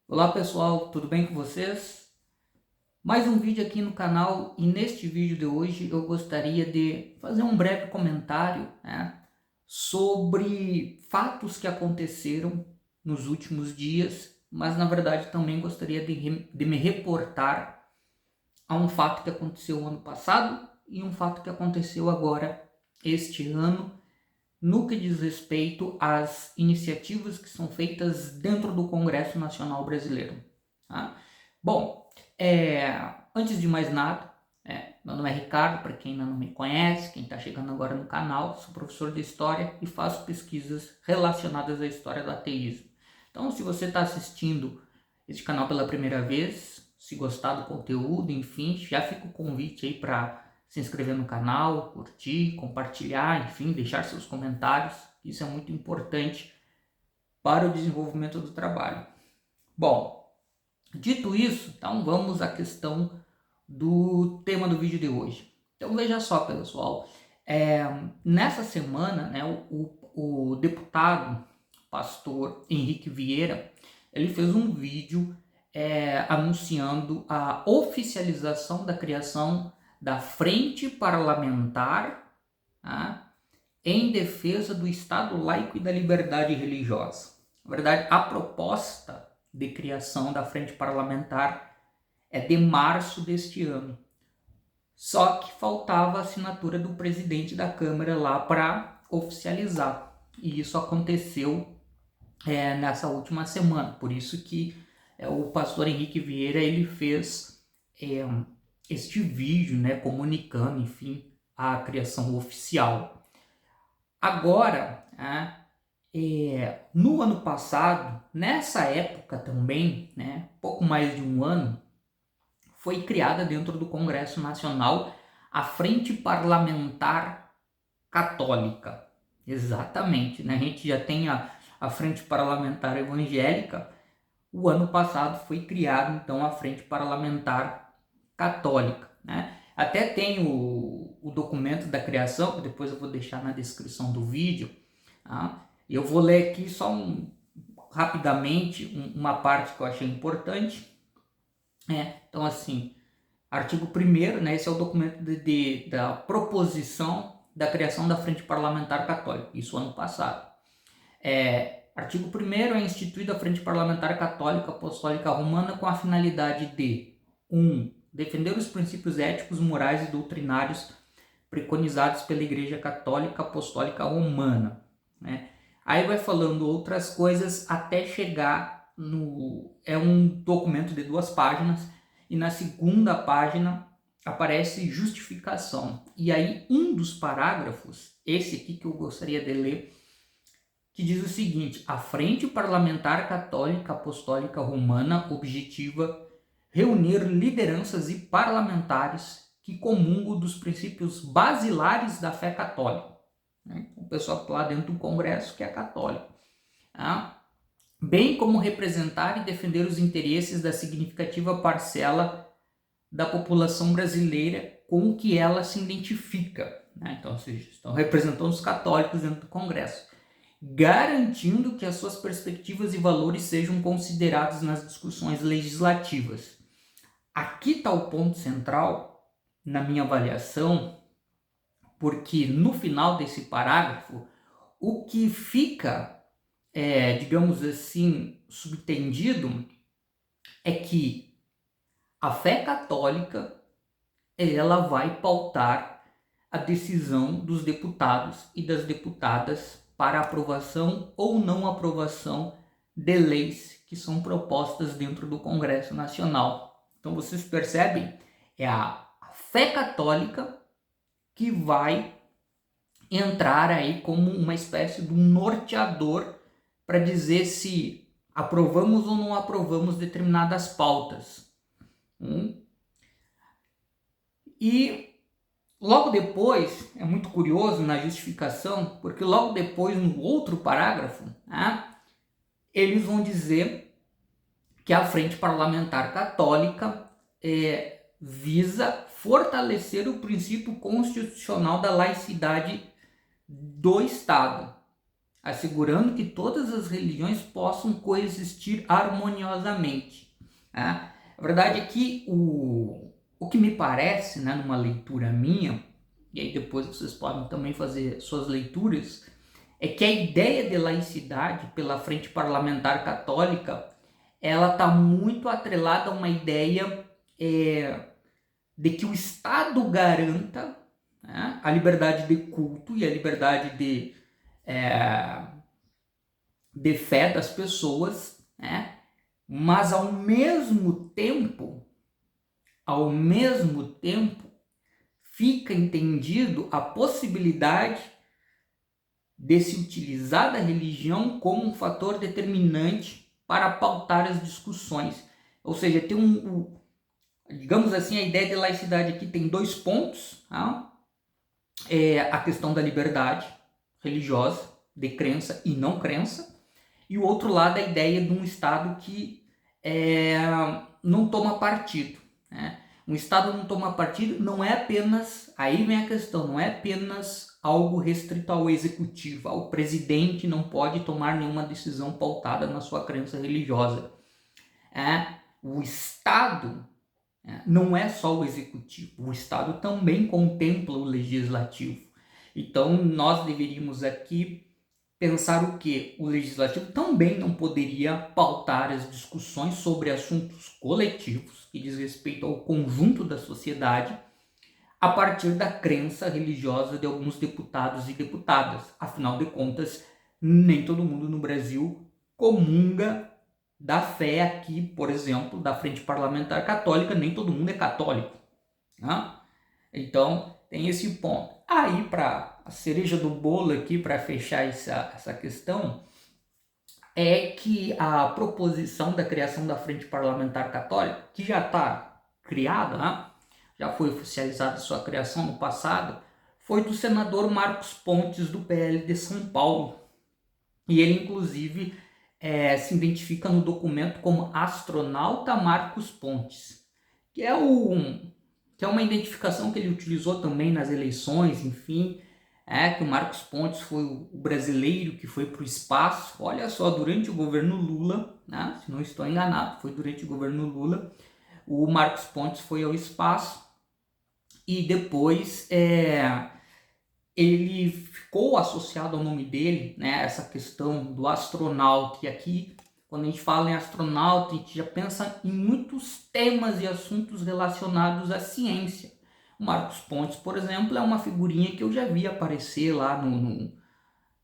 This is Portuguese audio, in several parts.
Olá pessoal, tudo bem com vocês? Mais um vídeo aqui no canal e neste vídeo de hoje eu gostaria de fazer um breve comentário, sobre fatos que aconteceram nos últimos dias, mas na verdade também gostaria de me reportar a um fato que aconteceu ano passado e um fato que aconteceu agora este ano no que diz respeito às iniciativas que são feitas dentro do Congresso Nacional Brasileiro. Tá? Bom, antes de mais nada, meu nome é Ricardo, para quem ainda não me conhece, quem está chegando agora no canal, sou professor de História e faço pesquisas relacionadas à história do ateísmo. Então, se você está assistindo este canal pela primeira vez, se gostar do conteúdo, enfim, já fica o convite aí para se inscrever no canal, curtir, compartilhar, enfim, deixar seus comentários. Isso é muito importante para o desenvolvimento do trabalho. Bom, dito isso, então vamos à questão do tema do vídeo de hoje. Então veja só, pessoal, nessa semana, o deputado pastor Henrique Vieira, ele fez um vídeo anunciando a oficialização da criação da Frente Parlamentar, tá, em defesa do Estado laico e da liberdade religiosa. Na verdade, a proposta de criação da Frente Parlamentar é de março deste ano. Só que faltava a assinatura do presidente da Câmara lá para oficializar. E isso aconteceu nessa última semana. Por isso que o pastor Henrique Vieira ele fez este vídeo, comunicando, enfim, a criação oficial. Agora, no ano passado, nessa época também, pouco mais de um ano, foi criada dentro do Congresso Nacional a Frente Parlamentar Católica. Exatamente, A gente já tem a Frente Parlamentar Evangélica. O ano passado foi criado, então, a Frente Parlamentar Católica, Até tem o documento da criação, que depois eu vou deixar na descrição do vídeo. Tá? Eu vou ler aqui só rapidamente uma parte que eu achei importante. Então, assim, artigo 1º, esse é o documento da proposição da criação da Frente Parlamentar Católica, isso ano passado. Artigo 1º, é instituída a Frente Parlamentar Católica Apostólica Romana com a finalidade de 1. Defender os princípios éticos, morais e doutrinários preconizados pela Igreja Católica Apostólica Romana. Aí vai falando outras coisas até chegar no... É um documento de 2 páginas e na segunda página aparece justificação. E aí um dos parágrafos, esse aqui que eu gostaria de ler, que diz o seguinte: a Frente Parlamentar Católica Apostólica Romana objetiva reunir lideranças e parlamentares que comungam dos princípios basilares da fé católica. O pessoal que está lá dentro do Congresso que é católico. Bem como representar e defender os interesses da significativa parcela da população brasileira com o que ela se identifica. Então, estão representando os católicos dentro do Congresso, garantindo que as suas perspectivas e valores sejam considerados nas discussões legislativas. Aqui está o ponto central na minha avaliação, porque no final desse parágrafo, o que fica, digamos assim, subtendido é que a fé católica ela vai pautar a decisão dos deputados e das deputadas para aprovação ou não aprovação de leis que são propostas dentro do Congresso Nacional. Então vocês percebem, é a fé católica que vai entrar aí como uma espécie de um norteador para dizer se aprovamos ou não aprovamos determinadas pautas. E logo depois, é muito curioso na justificação, porque logo depois, no outro parágrafo, eles vão dizer que a Frente Parlamentar Católica visa fortalecer o princípio constitucional da laicidade do Estado. assegurando que todas as religiões possam coexistir harmoniosamente. Né? A verdade é que o que me parece, né, numa leitura minha, e aí depois vocês podem também fazer suas leituras, é que a ideia de laicidade pela Frente Parlamentar Católica, ela está muito atrelada a uma ideia de que o Estado garanta, né, a liberdade de culto e a liberdade de fé das pessoas, né, mas ao mesmo tempo, fica entendido a possibilidade de se utilizar da religião como um fator determinante para pautar as discussões. Ou seja, tem digamos assim, a ideia de laicidade aqui tem 2 pontos. Tá? A questão da liberdade religiosa, de crença e não crença, e o outro lado a ideia de um Estado que não toma partido. Né? Um Estado não toma partido não é apenas, aí vem a questão, não é apenas algo restrito ao executivo, ao presidente não pode tomar nenhuma decisão pautada na sua crença religiosa. O Estado não é só o executivo, o Estado também contempla o legislativo. Então nós deveríamos aqui pensar o que? O legislativo também não poderia pautar as discussões sobre assuntos coletivos que diz respeito ao conjunto da sociedade a partir da crença religiosa de alguns deputados e deputadas. Afinal de contas, nem todo mundo no Brasil comunga da fé aqui, por exemplo, da Frente Parlamentar Católica, nem todo mundo é católico. Né? Então, tem esse ponto. Aí, para a cereja do bolo aqui, para fechar essa questão, é que a proposição da criação da Frente Parlamentar Católica, que já está criada, né? Já foi oficializada sua criação no passado, foi do senador Marcos Pontes, do PL de São Paulo. E ele, inclusive, se identifica no documento como astronauta Marcos Pontes, que é uma identificação que ele utilizou também nas eleições, enfim, que o Marcos Pontes foi o brasileiro que foi para o espaço. Olha só, durante o governo Lula, né, se não estou enganado, foi durante o governo Lula, o Marcos Pontes foi ao espaço e depois ele ficou associado ao nome dele, né, essa questão do astronauta, que aqui, quando a gente fala em astronauta, a gente já pensa em muitos temas e assuntos relacionados à ciência. O Marcos Pontes, por exemplo, é uma figurinha que eu já vi aparecer lá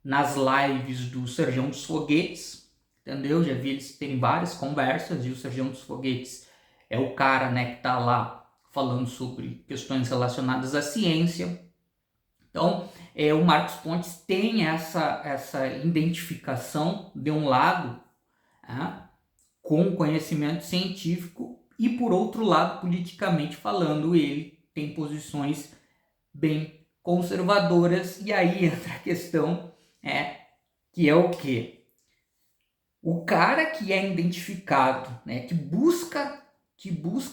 nas lives do Serjão dos Foguetes, entendeu? Já vi eles terem várias conversas e o Serjão dos Foguetes é o cara, né, que está lá falando sobre questões relacionadas à ciência. Então, o Marcos Pontes tem essa identificação, de um lado, com conhecimento científico, e por outro lado, politicamente falando, ele tem posições bem conservadoras, e aí entra a questão, que é o quê? O cara que é identificado, né, que busca,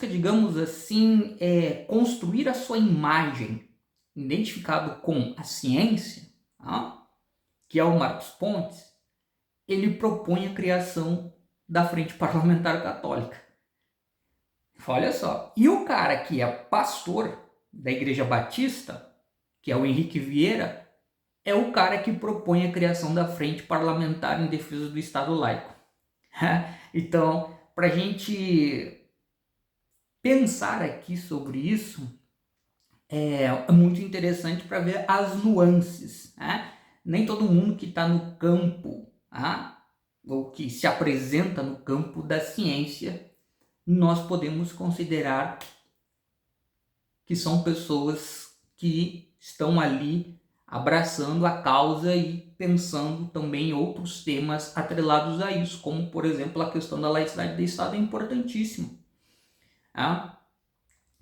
digamos assim, construir a sua imagem, identificado com a ciência, que é o Marcos Pontes, ele propõe a criação da Frente Parlamentar Católica. Olha só. E o cara que é pastor da Igreja Batista, que é o Henrique Vieira, é o cara que propõe a criação da Frente Parlamentar em Defesa do Estado Laico. Então, para a gente pensar aqui sobre isso, é muito interessante para ver as nuances. Nem todo mundo que está no campo, ou que se apresenta no campo da ciência, nós podemos considerar que são pessoas que estão ali abraçando a causa e pensando também em outros temas atrelados a isso, como, por exemplo, a questão da laicidade do Estado é importantíssima.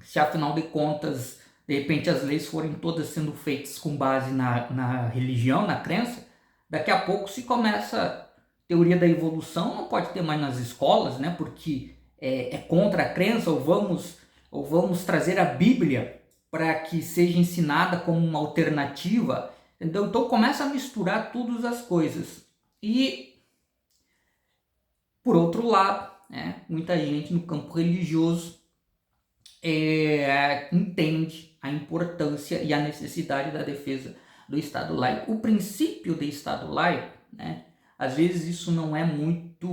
Se, afinal de contas, de repente as leis forem todas sendo feitas com base na religião, na crença, daqui a pouco se começa teoria da evolução, não pode ter mais nas escolas, né? Porque é contra a crença, ou vamos trazer a Bíblia para que seja ensinada como uma alternativa, Então começa a misturar todas as coisas. E, por outro lado, né, muita gente no campo religioso entende a importância e a necessidade da defesa do Estado laico. O princípio de Estado laico, né, às vezes isso não é muito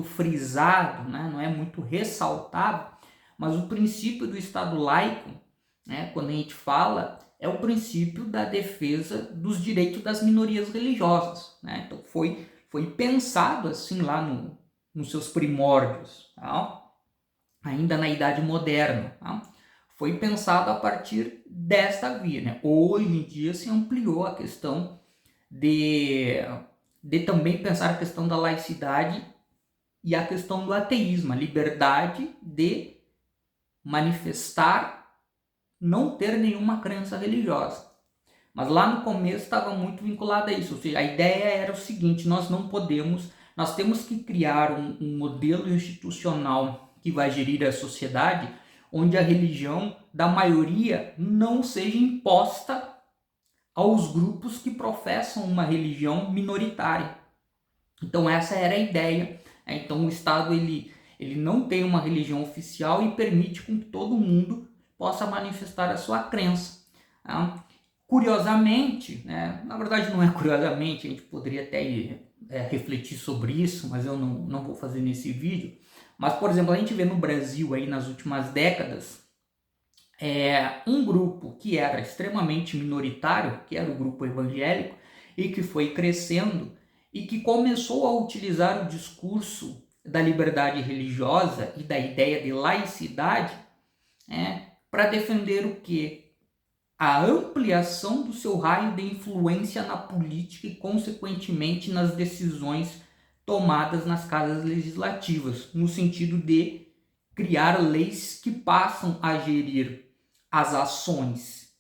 frisado, né, não é muito ressaltado, mas o princípio do Estado laico, né, quando a gente fala, é o princípio da defesa dos direitos das minorias religiosas, né? Então foi pensado assim lá nos seus primórdios, tá? Ainda na Idade Moderna, tá? Foi pensado a partir desta via, né? Hoje em dia se ampliou a questão de também pensar a questão da laicidade e a questão do ateísmo, a liberdade de manifestar, não ter nenhuma crença religiosa. Mas lá no começo estava muito vinculado a isso, ou seja, a ideia era o seguinte: nós temos que criar um modelo institucional que vai gerir a sociedade, onde a religião da maioria não seja imposta aos grupos que professam uma religião minoritária. Então essa era a ideia. Então o Estado ele não tem uma religião oficial e permite com que todo mundo possa manifestar a sua crença. Tá? Curiosamente, né, na verdade não é curiosamente, a gente poderia até refletir sobre isso, mas eu não vou fazer nesse vídeo. Mas, por exemplo, a gente vê no Brasil aí nas últimas décadas um grupo que era extremamente minoritário, que era o grupo evangélico, e que foi crescendo e que começou a utilizar o discurso da liberdade religiosa e da ideia de laicidade para defender o quê? A ampliação do seu raio de influência na política e, consequentemente, nas decisões tomadas nas casas legislativas, no sentido de criar leis que passam a gerir as ações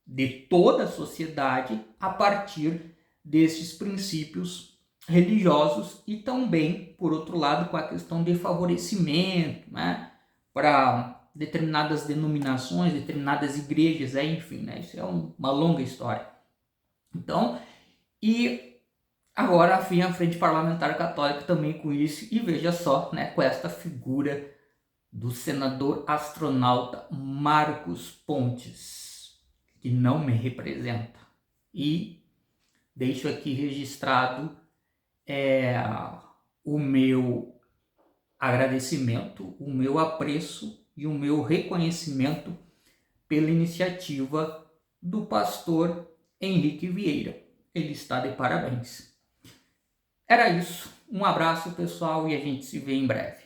de toda a sociedade a partir desses princípios religiosos e também, por outro lado, com a questão de favorecimento, né, para determinadas denominações, determinadas igrejas, enfim, né, isso é uma longa história. Então, e agora vem a Frente Parlamentar Católica também com isso, e veja só, né, com esta figura do senador astronauta Marcos Pontes, que não me representa. E deixo aqui registrado o meu agradecimento, o meu apreço e o meu reconhecimento pela iniciativa do pastor Henrique Vieira. Ele está de parabéns. Era isso. Um abraço, pessoal, e a gente se vê em breve.